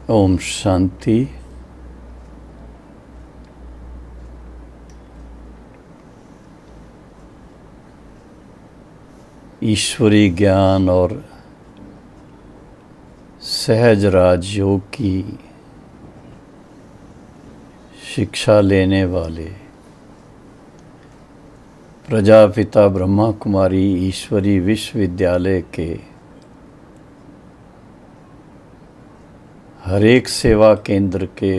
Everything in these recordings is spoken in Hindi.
ओम शांति। ईश्वरी ज्ञान और सहज राजयोग की शिक्षा लेने वाले प्रजापिता ब्रह्मा कुमारी ईश्वरी विश्वविद्यालय के हर एक सेवा केंद्र के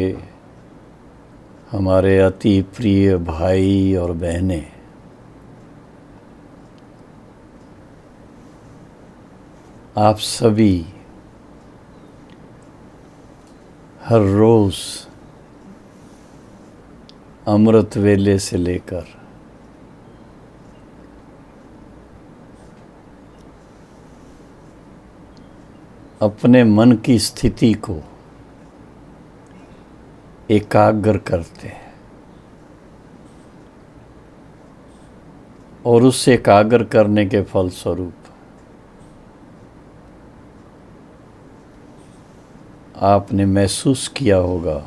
हमारे अति प्रिय भाई और बहनें, आप सभी हर रोज़ अमृत वेले से लेकर अपने मन की स्थिति को एकाग्र करते हैं और उस एकाग्र करने के फलस्वरूप आपने महसूस किया होगा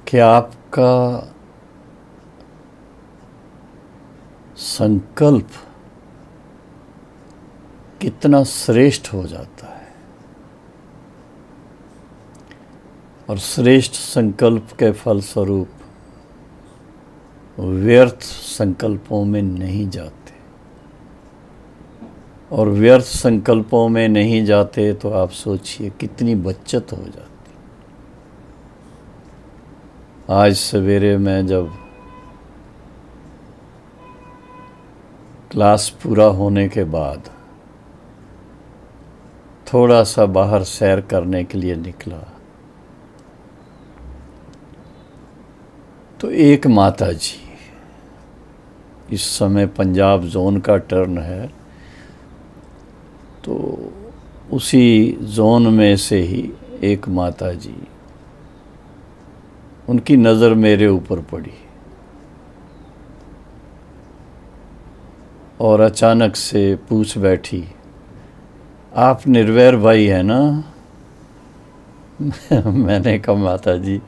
कि आपका संकल्प कितना श्रेष्ठ हो जाता है और श्रेष्ठ संकल्प के फलस्वरूप व्यर्थ संकल्पों में नहीं जाते, और व्यर्थ संकल्पों में नहीं जाते तो आप सोचिए कितनी बचत हो जाती। आज सवेरे मैं जब क्लास पूरा होने के बाद थोड़ा सा बाहर सैर करने के लिए निकला तो एक माता जी, इस समय पंजाब जोन का टर्न है तो उसी जोन में से ही एक माता जी, उनकी नज़र मेरे ऊपर पड़ी और अचानक से पूछ बैठी, आप निर्वैर भाई है ना? मैंने कहा माता जी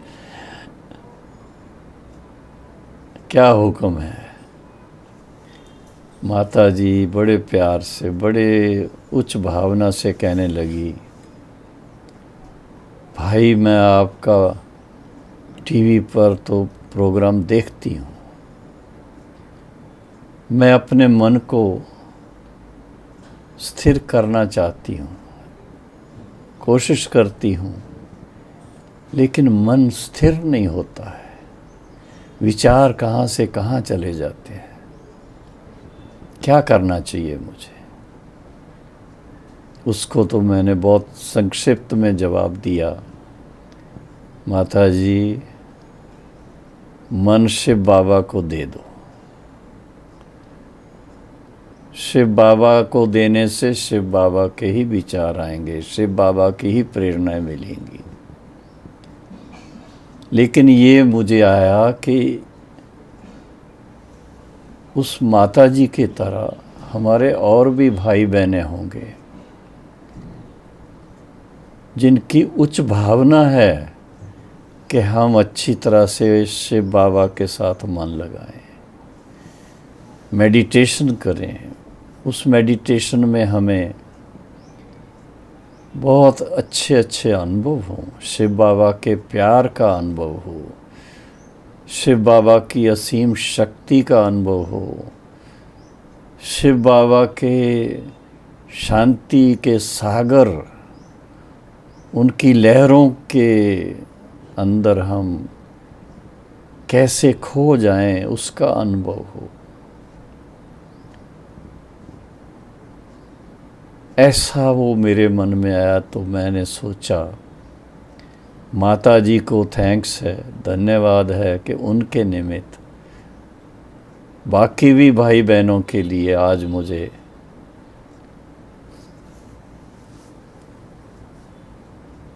क्या हुक्म है? माता जी बड़े प्यार से, बड़े उच्च भावना से कहने लगी, भाई मैं आपका टीवी पर तो प्रोग्राम देखती हूँ, मैं अपने मन को स्थिर करना चाहती हूँ, कोशिश करती हूँ, लेकिन मन स्थिर नहीं होता है, विचार कहाँ से कहाँ चले जाते हैं, क्या करना चाहिए मुझे? उसको तो मैंने बहुत संक्षिप्त में जवाब दिया, माता जी मन शिव बाबा को दे दो, शिव बाबा को देने से शिव बाबा के ही विचार आएंगे, शिव बाबा की ही प्रेरणाएं मिलेंगी। लेकिन ये मुझे आया कि उस माता जी की तरह हमारे और भी भाई बहनें होंगे जिनकी उच्च भावना है कि हम अच्छी तरह से शिव बाबा के साथ मन लगाएं, मेडिटेशन करें, उस मेडिटेशन में हमें बहुत अच्छे अच्छे अनुभव हों, शिव बाबा के प्यार का अनुभव हो, शिव बाबा की असीम शक्ति का अनुभव हो, शिव बाबा के शांति के सागर, उनकी लहरों के अंदर हम कैसे खो जाएं उसका अनुभव हो। ऐसा वो मेरे मन में आया तो मैंने सोचा माता जी को थैंक्स है, धन्यवाद है कि उनके निमित्त बाकी भी भाई बहनों के लिए आज मुझे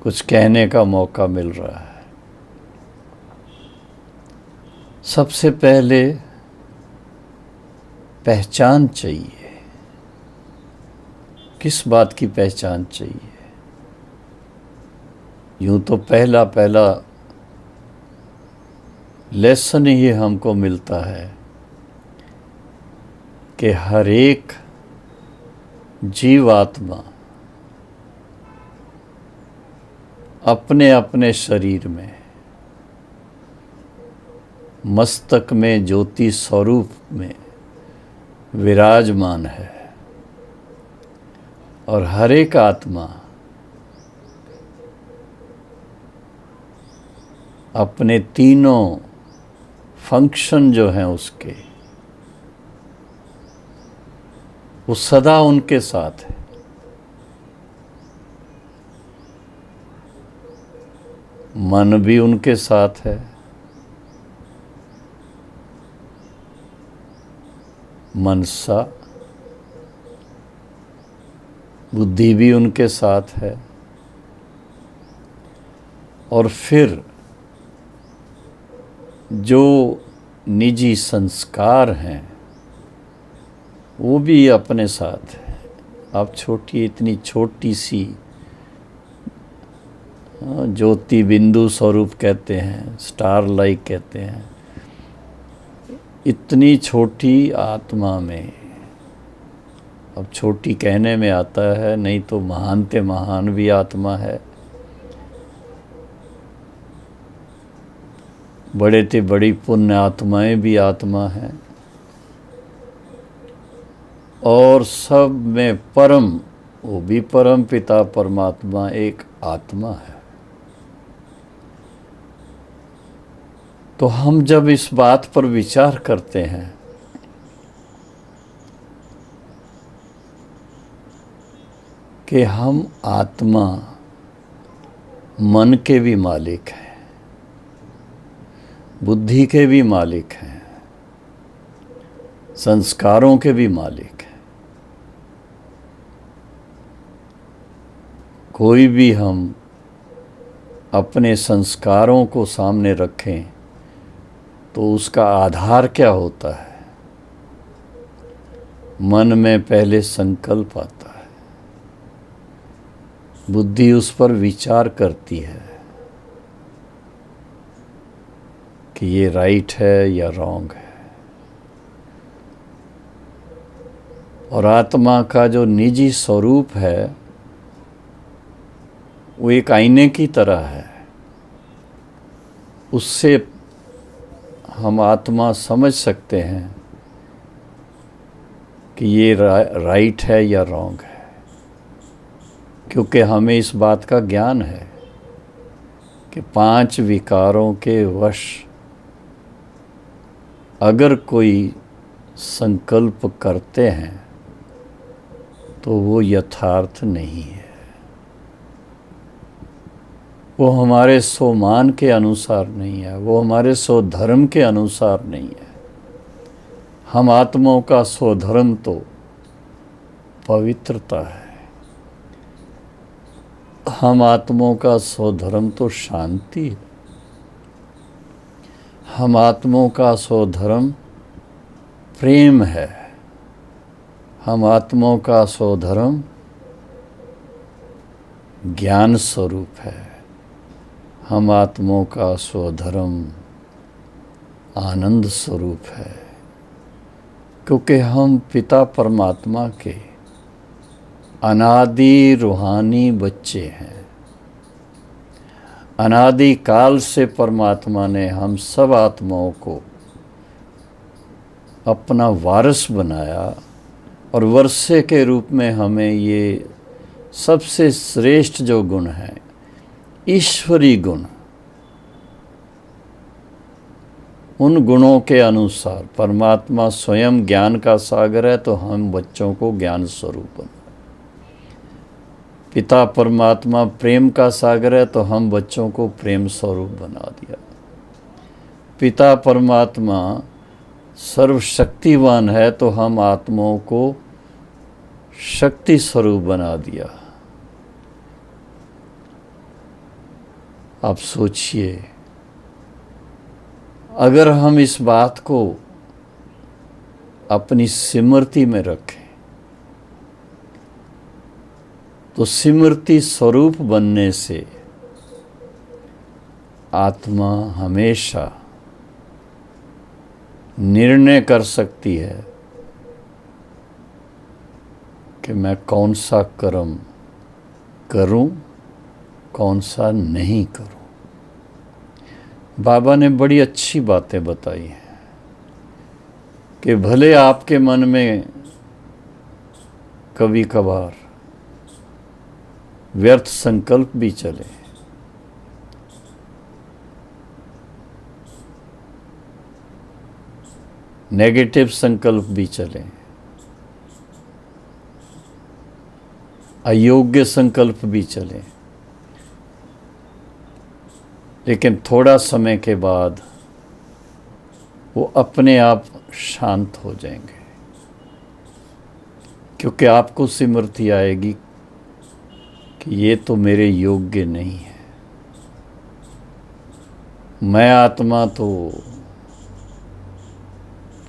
कुछ कहने का मौका मिल रहा है। सबसे पहले पहचान चाहिए किस बात की पहचान चाहिए? यूं तो पहला पहला लेसन ही हमको मिलता है कि हर एक जीवात्मा अपने अपने शरीर में मस्तक में ज्योति स्वरूप में विराजमान है, और हर एक आत्मा अपने तीनों फंक्शन जो हैं उसके, वो सदा उनके साथ है। मन भी उनके साथ है, मनसा, बुद्धि भी उनके साथ है, और फिर जो निजी संस्कार हैं वो भी अपने साथ है। आप इतनी छोटी सी ज्योति बिंदु स्वरूप कहते हैं, स्टार लाइक कहते हैं, इतनी छोटी आत्मा में, अब छोटी कहने में आता है, नहीं तो महान ते महान भी आत्मा है, बड़े ते बड़ी पुण्य आत्माएं भी आत्मा हैं, और सब में परम, वो भी परम पिता परमात्मा एक आत्मा है। तो हम जब इस बात पर विचार करते हैं कि हम आत्मा मन के भी मालिक हैं, बुद्धि के भी मालिक हैं, संस्कारों के भी मालिक हैं, कोई भी हम अपने संस्कारों को सामने रखें तो उसका आधार क्या होता है? मन में पहले संकल्प आता है, बुद्धि उस पर विचार करती है कि ये राइट है या रॉन्ग है, और आत्मा का जो निजी स्वरूप है वो एक आईने की तरह है। उससे हम आत्मा समझ सकते हैं कि ये राइट है या रॉन्ग है, क्योंकि हमें इस बात का ज्ञान है कि 5 विकारों के वश अगर कोई संकल्प करते हैं तो वो यथार्थ नहीं है, वो हमारे स्वमान के अनुसार नहीं है, वो हमारे स्वधर्म के अनुसार नहीं है। हम आत्माओं का स्वधर्म तो पवित्रता है, हम आत्माओं का स्वधर्म तो शांति है, हम आत्माओं का स्वधर्म प्रेम है, हम आत्माओं का स्वधर्म ज्ञान स्वरूप है, हम आत्माओं का स्वधर्म आनंद स्वरूप है, क्योंकि हम पिता परमात्मा के अनादि रूहानी बच्चे हैं। अनादि काल से परमात्मा ने हम सब आत्माओं को अपना वारिस बनाया, और वर्षे के रूप में हमें ये सबसे श्रेष्ठ जो गुण है, ईश्वरी गुण, उन गुणों के अनुसार परमात्मा स्वयं ज्ञान का सागर है, तो हम बच्चों को ज्ञान स्वरूप बना। पिता परमात्मा प्रेम का सागर है, तो हम बच्चों को प्रेम स्वरूप बना दिया। पिता परमात्मा सर्वशक्तिवान है, तो हम आत्माओं को शक्ति स्वरूप बना दिया। आप सोचिए, अगर हम इस बात को अपनी स्मृति में रखें तो स्मृति स्वरूप बनने से आत्मा हमेशा निर्णय कर सकती है कि मैं कौन सा कर्म करूं, कौन सा नहीं करूं। बाबा ने बड़ी अच्छी बातें बताई हैं कि भले आपके मन में कभी कभार व्यर्थ संकल्प भी चले, नेगेटिव संकल्प भी चले, अयोग्य संकल्प भी चले, लेकिन थोड़ा समय के बाद वो अपने आप शांत हो जाएंगे, क्योंकि आपको स्मृति आएगी कि ये तो मेरे योग्य नहीं है। मैं आत्मा तो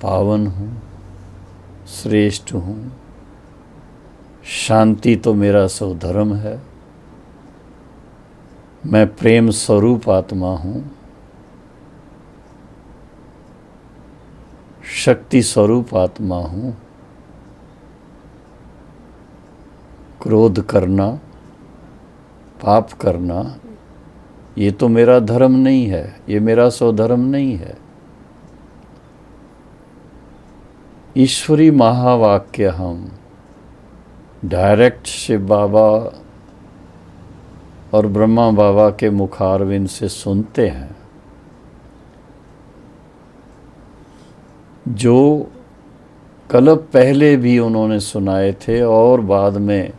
पावन हूँ, श्रेष्ठ हूँ, शांति तो मेरा स्वधर्म है, मैं प्रेम स्वरूप आत्मा हूँ, शक्ति स्वरूप आत्मा हूँ। क्रोध करना, पाप करना, ये तो मेरा धर्म नहीं है, ये मेरा स्वधर्म नहीं है। ईश्वरी महावाक्य हम डायरेक्ट शिव बाबा और ब्रह्मा बाबा के मुखारविंद से सुनते हैं, जो कल्प पहले भी उन्होंने सुनाए थे और बाद में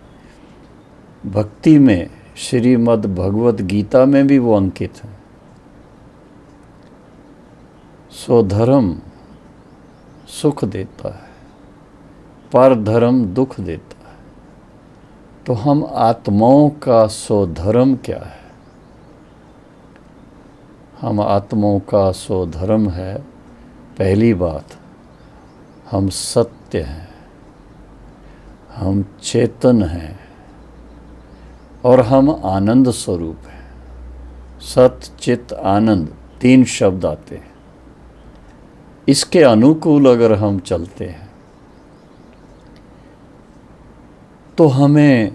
भक्ति में श्रीमद् भगवत गीता में भी वो अंकित है। स्वधर्म सुख देता है, परधर्म दुख देता है। तो हम आत्माओं का स्वधर्म क्या है? हम आत्माओं का स्वधर्म है, पहली बात, हम सत्य हैं, हम चेतन हैं और हम आनंद स्वरूप हैं। सत चित आनंद 3 शब्द आते हैं। इसके अनुकूल अगर हम चलते हैं तो हमें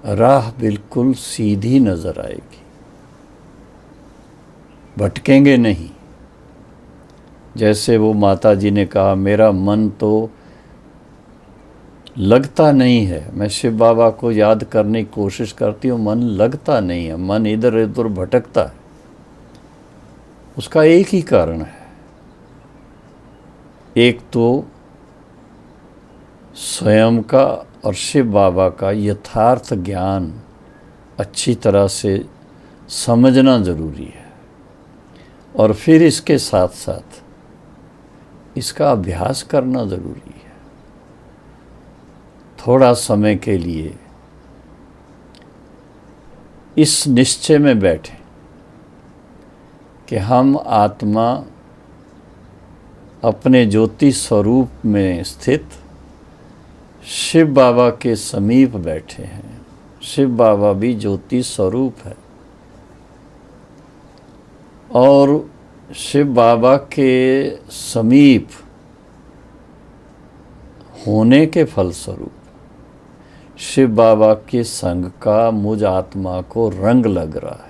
राह बिल्कुल सीधी नजर आएगी, भटकेंगे नहीं। जैसे वो माता जी ने कहा, मेरा मन तो लगता नहीं है, मैं शिव बाबा को याद करने की कोशिश करती हूँ, मन लगता नहीं है, मन इधर उधर भटकता है। उसका एक ही कारण है, एक तो स्वयं का और शिव बाबा का यथार्थ ज्ञान अच्छी तरह से समझना ज़रूरी है, और फिर इसके साथ साथ इसका अभ्यास करना ज़रूरी है। थोड़ा समय के लिए इस निश्चय में बैठे कि हम आत्मा अपने ज्योति स्वरूप में स्थित शिव बाबा के समीप बैठे हैं। शिव बाबा भी ज्योति स्वरूप है और शिव बाबा के समीप होने के फलस्वरूप शिव बाबा के संग का मुझ आत्मा को रंग लग रहा है।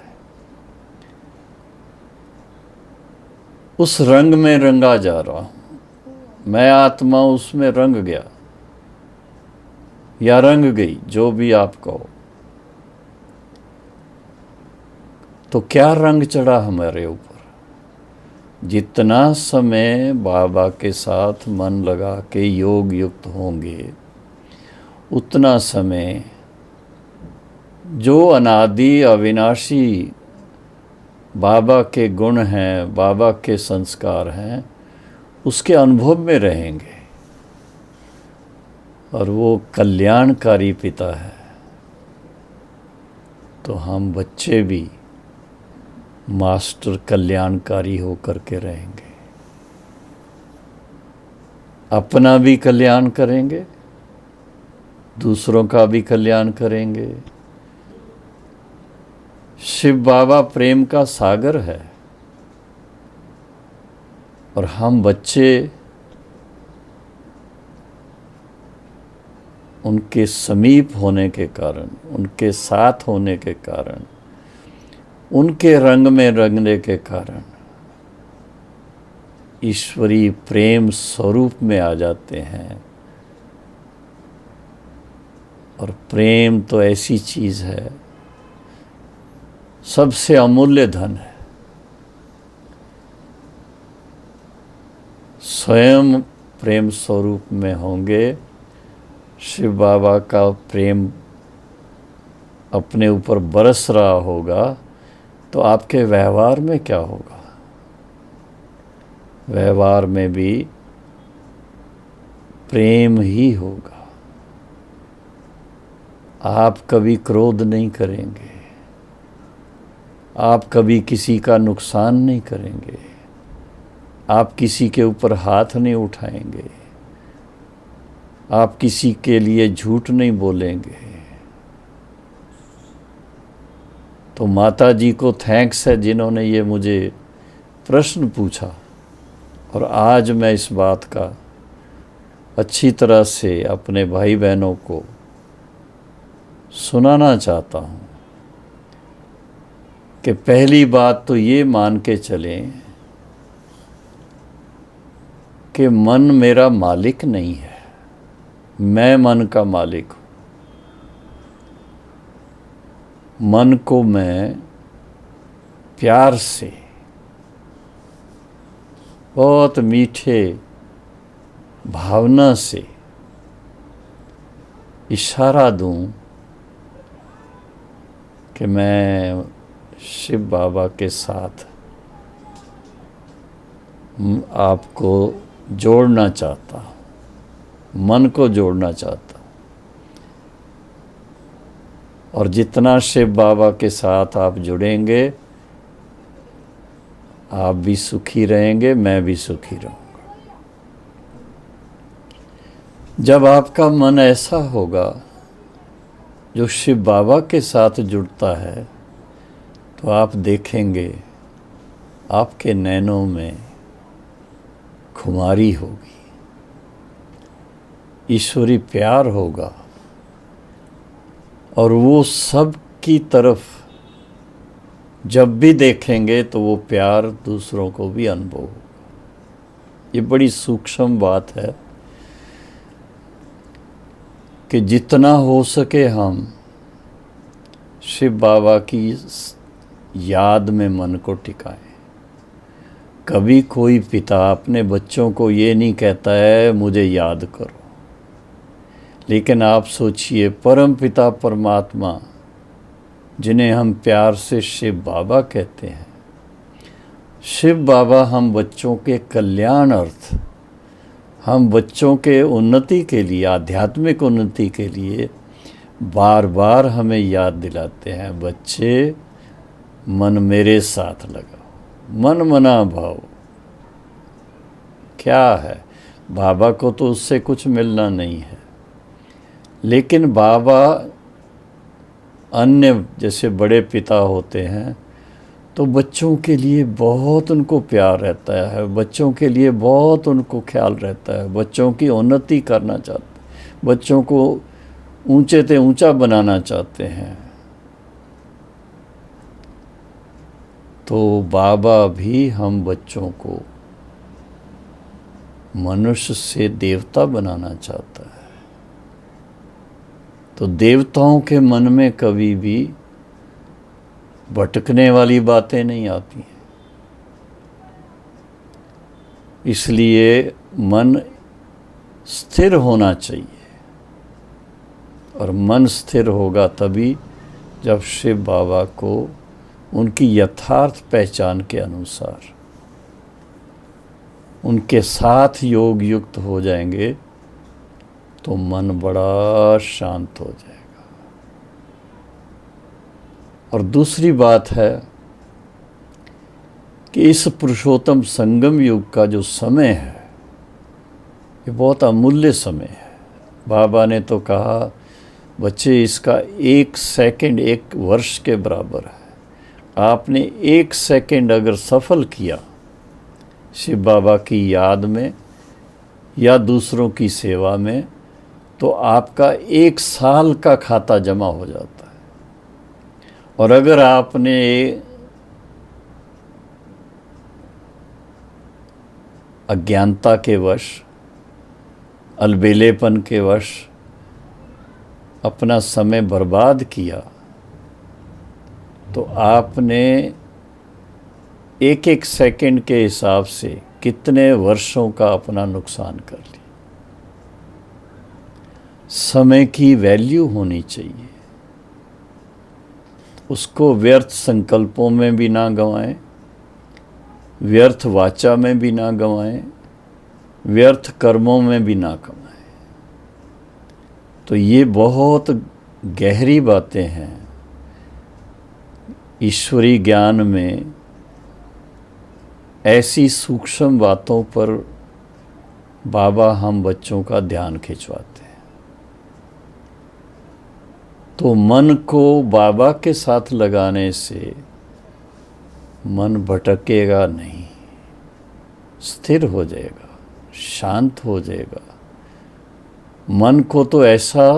उस रंग में रंगा जा रहा हूं, मैं आत्मा उसमें रंग गया या रंग गई, जो भी आप कहो। तो क्या रंग चढ़ा हमारे ऊपर? जितना समय बाबा के साथ मन लगा के योग युक्त होंगे, उतना समय जो अनादि अविनाशी बाबा के गुण हैं, बाबा के संस्कार हैं, उसके अनुभव में रहेंगे। और वो कल्याणकारी पिता है, तो हम बच्चे भी मास्टर कल्याणकारी होकर के रहेंगे। अपना भी कल्याण करेंगे दूसरों का भी कल्याण करेंगे। शिव बाबा प्रेम का सागर है और हम बच्चे उनके समीप होने के कारण, उनके साथ होने के कारण, उनके रंग में रंगने के कारण ईश्वरीय प्रेम स्वरूप में आ जाते हैं। और प्रेम तो ऐसी चीज़ है, सबसे अमूल्य धन है। स्वयं प्रेम स्वरूप में होंगे, शिव बाबा का प्रेम अपने ऊपर बरस रहा होगा, तो आपके व्यवहार में क्या होगा? व्यवहार में भी प्रेम ही होगा। आप कभी क्रोध नहीं करेंगे, आप कभी किसी का नुकसान नहीं करेंगे, आप किसी के ऊपर हाथ नहीं उठाएंगे, आप किसी के लिए झूठ नहीं बोलेंगे। तो माता जी को थैंक्स है जिन्होंने ये मुझे प्रश्न पूछा, और आज मैं इस बात का अच्छी तरह से अपने भाई बहनों को सुनाना चाहता हूँ कि पहली बात तो ये मान के चलें कि मन मेरा मालिक नहीं है, मैं मन का मालिक हूँ। मन को मैं प्यार से, बहुत मीठे भावना से इशारा दूं कि मैं शिव बाबा के साथ आपको जोड़ना चाहता हूँ, मन को जोड़ना चाहता हूँ। और जितना शिव बाबा के साथ आप जुड़ेंगे, आप भी सुखी रहेंगे, मैं भी सुखी रहूँगा। जब आपका मन ऐसा होगा जो शिव बाबा के साथ जुड़ता है, तो आप देखेंगे आपके नैनों में खुमारी होगी, ईश्वरी प्यार होगा, और वो सब की तरफ जब भी देखेंगे तो वो प्यार दूसरों को भी अनुभव होगा। ये बड़ी सूक्ष्म बात है कि जितना हो सके हम शिव बाबा की याद में मन को टिकाएं। कभी कोई पिता अपने बच्चों को ये नहीं कहता है मुझे याद करो, लेकिन आप सोचिए परम पिता परमात्मा, जिन्हें हम प्यार से शिव बाबा कहते हैं, शिव बाबा हम बच्चों के कल्याण अर्थ, हम बच्चों के उन्नति के लिए, आध्यात्मिक उन्नति के लिए बार बार हमें याद दिलाते हैं, बच्चे मन मेरे साथ लगाओ, मन मना भाव। क्या है, बाबा को तो उससे कुछ मिलना नहीं है, लेकिन बाबा अन्य जैसे बड़े पिता होते हैं तो बच्चों के लिए बहुत उनको प्यार रहता है, बच्चों के लिए बहुत उनको ख्याल रहता है, बच्चों की उन्नति करना चाहते हैं, बच्चों को ऊंचे से ऊंचा बनाना चाहते हैं। तो बाबा भी हम बच्चों को मनुष्य से देवता बनाना चाहता है। तो देवताओं के मन में कभी भी भटकने वाली बातें नहीं आती हैं। इसलिए मन स्थिर होना चाहिए, और मन स्थिर होगा तभी जब शिव बाबा को उनकी यथार्थ पहचान के अनुसार उनके साथ योग युक्त हो जाएंगे, तो मन बड़ा शांत हो जाएगा। और दूसरी बात है कि इस पुरुषोत्तम संगम युग का जो समय है, ये बहुत अमूल्य समय है। बाबा ने तो कहा बच्चे, इसका 1 सेकंड 1 वर्ष के बराबर है। आपने 1 सेकंड अगर सफल किया शिव बाबा की याद में या दूसरों की सेवा में, तो आपका 1 साल का खाता जमा हो जाता है। और अगर आपने अज्ञानता के वश, अलबेलेपन के वश अपना समय बर्बाद किया, तो आपने 1-1 सेकंड के हिसाब से कितने वर्षों का अपना नुकसान कर लिया। समय की वैल्यू होनी चाहिए, उसको व्यर्थ संकल्पों में भी ना गंवाएं, व्यर्थ वाचा में भी ना गंवाएं, व्यर्थ कर्मों में भी ना गंवाएं। तो ये बहुत गहरी बातें हैं। ईश्वरी ज्ञान में ऐसी सूक्ष्म बातों पर बाबा हम बच्चों का ध्यान खिंचवाते हैं। तो मन को बाबा के साथ लगाने से मन भटकेगा नहीं, स्थिर हो जाएगा, शांत हो जाएगा। मन को तो ऐसा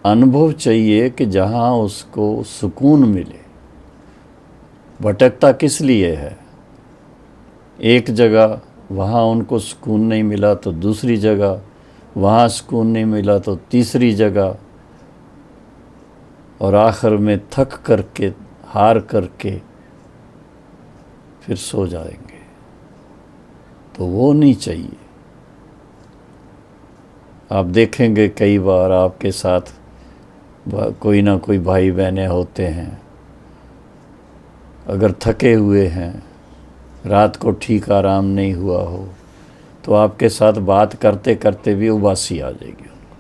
अनुभव चाहिए कि जहाँ उसको सुकून मिले। भटकता किस लिए है? एक जगह वहाँ उनको सुकून नहीं मिला तो दूसरी जगह, वहाँ सुकून नहीं मिला तो तीसरी जगह, और आखिर में थक करके, हार करके फिर सो जाएंगे। तो वो नहीं चाहिए। आप देखेंगे कई बार आपके साथ कोई ना कोई भाई बहनें होते हैं, अगर थके हुए हैं, रात को ठीक आराम नहीं हुआ हो, तो आपके साथ बात करते करते भी उबासी आ जाएगी उनको।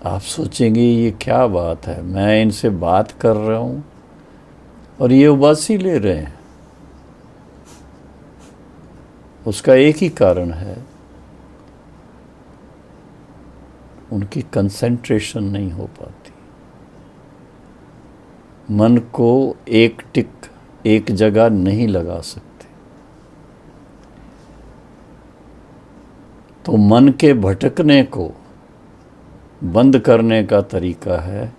आप सोचेंगे ये क्या बात है, मैं इनसे बात कर रहा हूँ और ये उबासी ले रहे हैं। उसका एक ही कारण है, उनकी कंसंट्रेशन नहीं हो पाती। मन को एक टिक एक जगह नहीं लगा सकते। तो मन के भटकने को बंद करने का तरीका है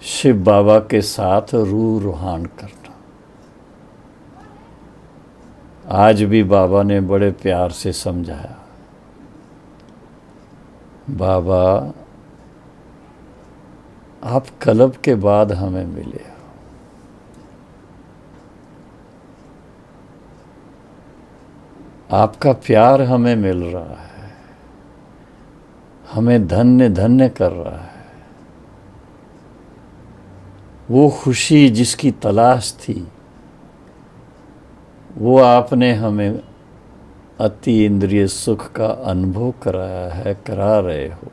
शिव बाबा के साथ रूह रूहान करना। आज भी बाबा ने बड़े प्यार से समझाया, बाबा आप कलब के बाद हमें मिले, आपका प्यार हमें मिल रहा है, हमें धन्य धन्य कर रहा है। वो खुशी जिसकी तलाश थी, वो आपने हमें अति इंद्रिय सुख का अनुभव कराया है, करा रहे हो।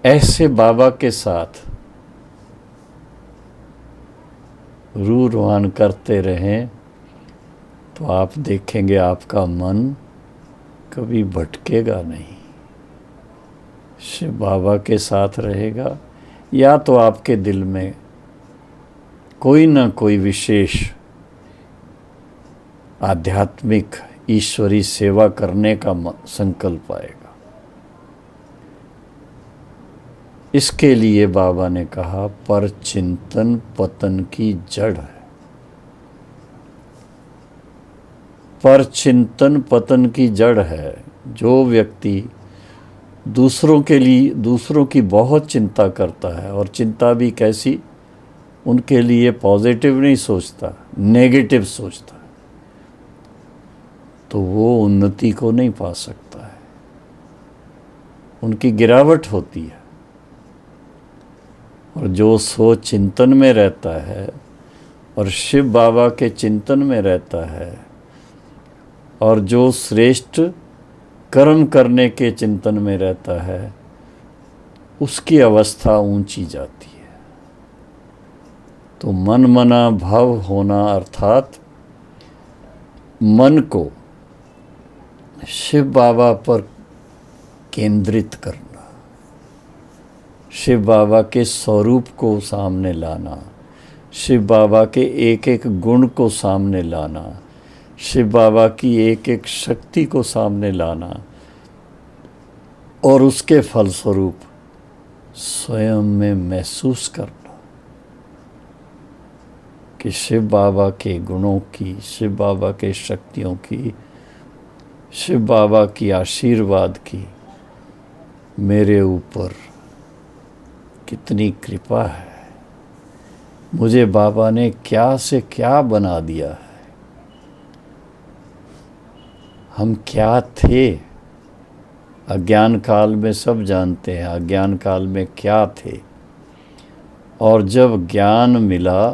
ऐसे बाबा के साथ रूह रूहान करते रहें तो आप देखेंगे आपका मन कभी भटकेगा नहीं, शिव बाबा के साथ रहेगा। या तो आपके दिल में कोई ना कोई विशेष आध्यात्मिक ईश्वरी सेवा करने का संकल्प आएगा। इसके लिए बाबा ने कहा पर चिंतन पतन की जड़ है। पर चिंतन पतन की जड़ है। जो व्यक्ति दूसरों के लिए, दूसरों की बहुत चिंता करता है, और चिंता भी कैसी, उनके लिए पॉजिटिव नहीं सोचता, नेगेटिव सोचता है, तो वो उन्नति को नहीं पा सकता है, उनकी गिरावट होती है। और जो सोच चिंतन में रहता है और शिव बाबा के चिंतन में रहता है, और जो श्रेष्ठ कर्म करने के चिंतन में रहता है, उसकी अवस्था ऊंची जाती है। तो मन मना भव होना, अर्थात मन को शिव बाबा पर केंद्रित करना, शिव बाबा के स्वरूप को सामने लाना, शिव बाबा के एक एक गुण को सामने लाना, शिव बाबा की एक एक शक्ति को सामने लाना और उसके फलस्वरूप स्वयं में महसूस करना कि शिव बाबा के गुणों की, शिव बाबा के शक्तियों की, शिव बाबा की आशीर्वाद की मेरे ऊपर कितनी कृपा है। मुझे बाबा ने क्या से क्या बना दिया है। हम क्या थे अज्ञान काल में, सब जानते हैं अज्ञान काल में क्या थे, और जब ज्ञान मिला,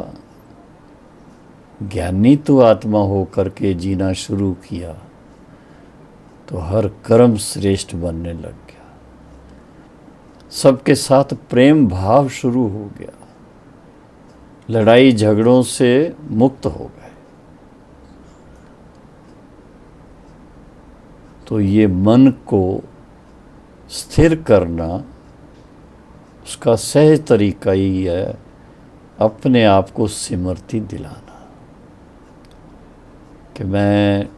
ज्ञानी तो आत्मा होकर के जीना शुरू किया तो हर कर्म श्रेष्ठ बनने लग गया। सबके साथ प्रेम भाव शुरू हो गया, लड़ाई झगड़ों से मुक्त हो गए। तो ये मन को स्थिर करना, उसका सहज तरीका ही है अपने आप को स्मृति दिलाना कि मैं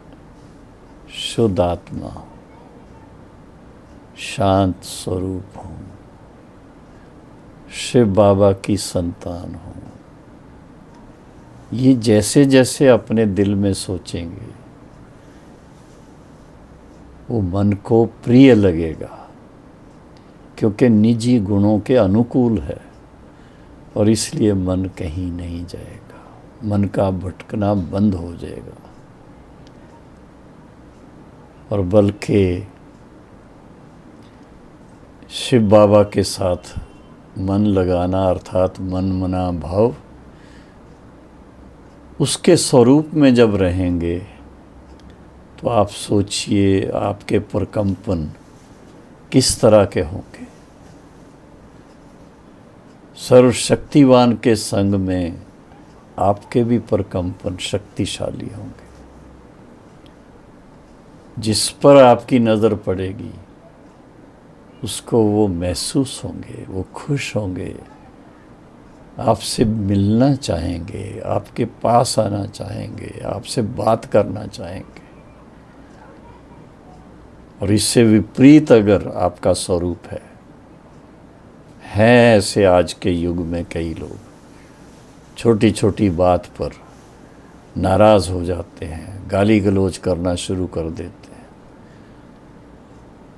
शुद्ध आत्मा हूँ, शांत स्वरूप हूँ, शिव बाबा की संतान हूँ। ये जैसे जैसे अपने दिल में सोचेंगे वो मन को प्रिय लगेगा, क्योंकि निजी गुणों के अनुकूल है और इसलिए मन कहीं नहीं जाएगा, मन का भटकना बंद हो जाएगा और बल्कि शिव बाबा के साथ मन लगाना अर्थात मन मना भाव, उसके स्वरूप में जब रहेंगे तो आप सोचिए आपके प्रकंपन किस तरह के होंगे। सर्वशक्तिवान के संग में आपके भी प्रकंपन शक्तिशाली होंगे। जिस पर आपकी नज़र पड़ेगी उसको वो महसूस होंगे, वो खुश होंगे, आपसे मिलना चाहेंगे, आपके पास आना चाहेंगे, आपसे बात करना चाहेंगे। और इससे विपरीत अगर आपका स्वरूप है ऐसे आज के युग में कई लोग छोटी छोटी बात पर नाराज़ हो जाते हैं, गाली गलौज करना शुरू कर देते हैं,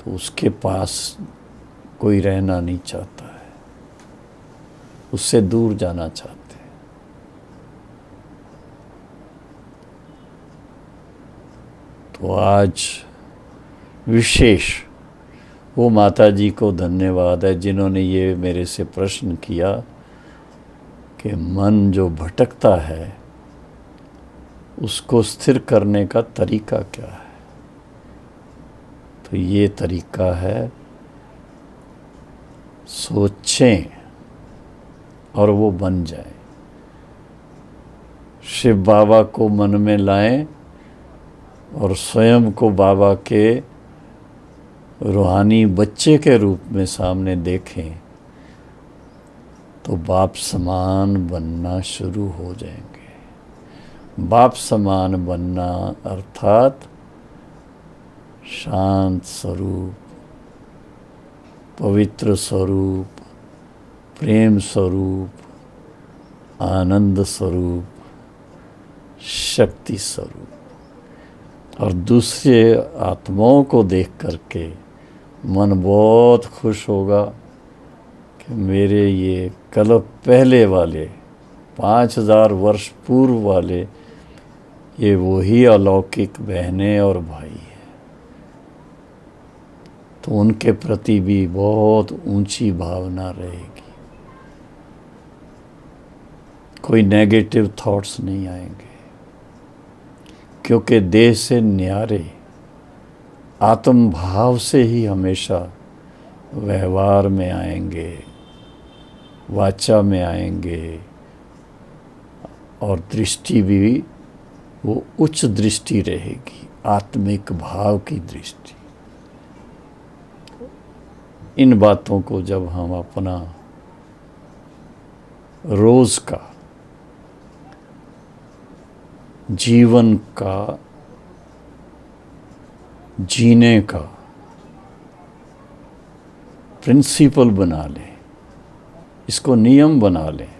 तो उसके पास कोई रहना नहीं चाहता है, उससे दूर जाना चाहते हैं। तो आज विशेष वो माता जी को धन्यवाद है जिन्होंने ये मेरे से प्रश्न किया कि मन जो भटकता है उसको स्थिर करने का तरीका क्या है। तो ये तरीका है सोचें और वो बन जाए। शिव बाबा को मन में लाएं और स्वयं को बाबा के रूहानी बच्चे के रूप में सामने देखें तो बाप समान बनना शुरू हो जाएंगे। बाप समान बनना अर्थात शांत स्वरूप, पवित्र स्वरूप, प्रेम स्वरूप, आनंद स्वरूप, शक्ति स्वरूप। और दूसरे आत्माओं को देख करके मन बहुत खुश होगा कि मेरे ये कल्प पहले वाले 5000 वर्ष पूर्व वाले ये वही अलौकिक बहनें और भाई हैं। तो उनके प्रति भी बहुत ऊंची भावना रहेगी, कोई नेगेटिव थॉट्स नहीं आएंगे, क्योंकि देह से न्यारे आत्म भाव से ही हमेशा व्यवहार में आएंगे, वाचा में आएंगे और दृष्टि भी वो उच्च दृष्टि रहेगी, आत्मिक भाव की दृष्टि। इन बातों को जब हम अपना रोज का जीवन का जीने का प्रिंसिपल बना लें, इसको नियम बना लें,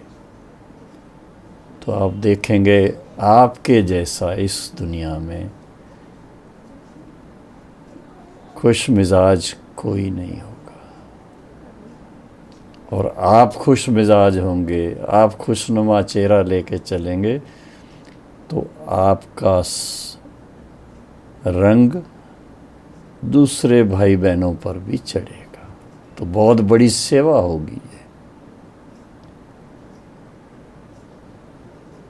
तो आप देखेंगे आपके जैसा इस दुनिया में खुश मिजाज कोई नहीं होगा। और आप खुश मिजाज होंगे, आप खुशनुमा चेहरा लेके चलेंगे, तो आपका रंग दूसरे भाई बहनों पर भी चढ़ेगा। तो बहुत बड़ी सेवा होगी ये।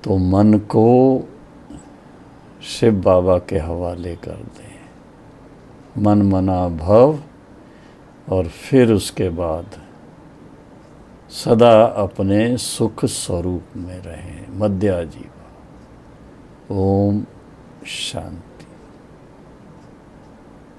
तो मन को शिव बाबा के हवाले कर दें, मन मना भव, और फिर उसके बाद सदा अपने सुख स्वरूप में रहें, मध्या जीवा। ओम शांति।